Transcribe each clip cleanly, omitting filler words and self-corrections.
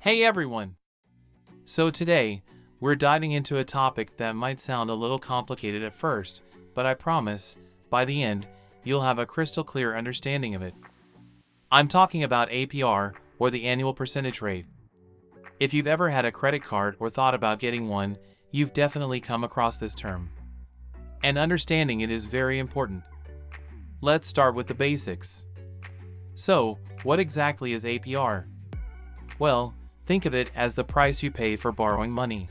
Hey everyone! So today, we're diving into a topic that might sound a little complicated at first, but I promise, by the end, you'll have a crystal clear understanding of it. I'm talking about APR, or the annual percentage rate. If you've ever had a credit card or thought about getting one, you've definitely come across this term. And understanding it is very important. Let's start with the basics. So, what exactly is APR? Well, think of it as the price you pay for borrowing money.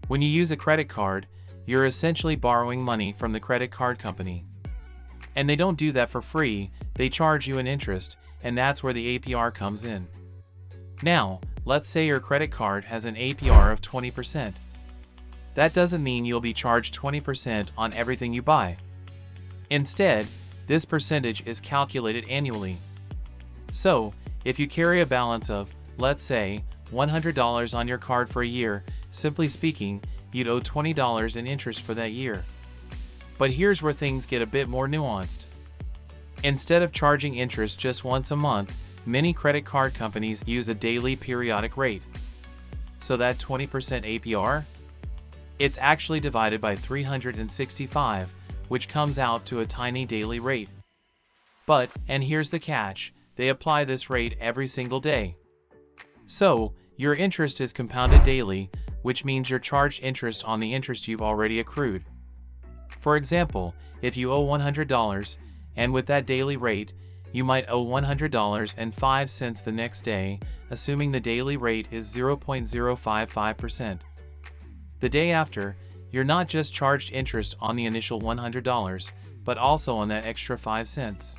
When you use a credit card, you're essentially borrowing money from the credit card company. And they don't do that for free, they charge you an interest, and that's where the APR comes in. Now, let's say your credit card has an APR of 20%. That doesn't mean you'll be charged 20% on everything you buy. Instead, this percentage is calculated annually. So, if you carry a balance of, let's say, $100 on your card for a year, simply speaking, you'd owe $20 in interest for that year. But here's where things get a bit more nuanced. Instead of charging interest just once a month, many credit card companies use a daily periodic rate. So that 20% APR? It's actually divided by 365, which comes out to a tiny daily rate. But, and here's the catch, they apply this rate every single day. So, your interest is compounded daily, which means you're charged interest on the interest you've already accrued. For example, if you owe $100, and with that daily rate, you might owe $100.05 the next day, assuming the daily rate is 0.055%. The day after, you're not just charged interest on the initial $100, but also on that extra 5 cents.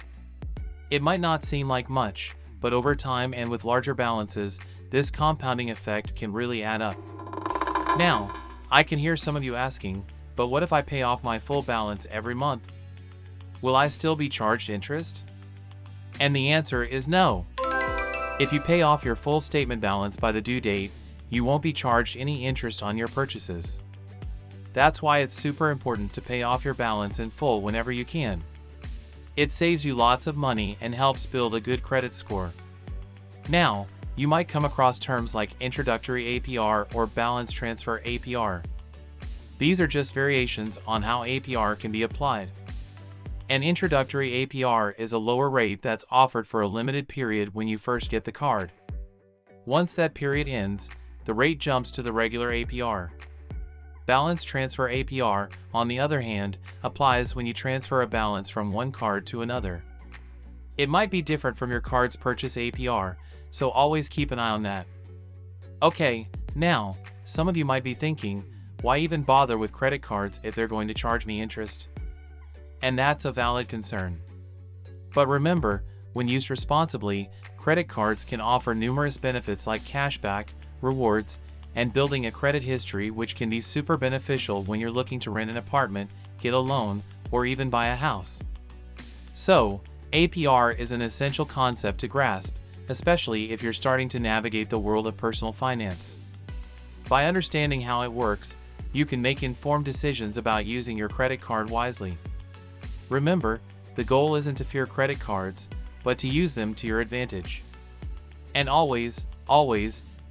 It might not seem like much, but over time and with larger balances, this compounding effect can really add up. Now, I can hear some of you asking, but what if I pay off my full balance every month? Will I still be charged interest? And the answer is no. If you pay off your full statement balance by the due date, you won't be charged any interest on your purchases. That's why it's super important to pay off your balance in full whenever you can. It saves you lots of money and helps build a good credit score. Now, you might come across terms like introductory APR or balance transfer APR. These are just variations on how APR can be applied. An introductory APR is a lower rate that's offered for a limited period when you first get the card. Once that period ends, the rate jumps to the regular APR. Balance transfer APR, on the other hand, applies when you transfer a balance from one card to another. It might be different from your card's purchase APR, so always keep an eye on that. Okay, now, some of you might be thinking, why even bother with credit cards if they're going to charge me interest? And that's a valid concern. But remember, when used responsibly, credit cards can offer numerous benefits like cashback, rewards, and building a credit history, which can be super beneficial when you're looking to rent an apartment, get a loan, or even buy a house. So, APR is an essential concept to grasp, especially if you're starting to navigate the world of personal finance. By understanding how it works, you can make informed decisions about using your credit card wisely. Remember, the goal isn't to fear credit cards, but to use them to your advantage. And always,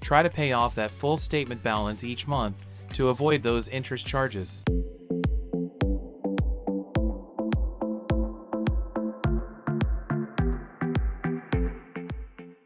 try to pay off that full statement balance each month to avoid those interest charges.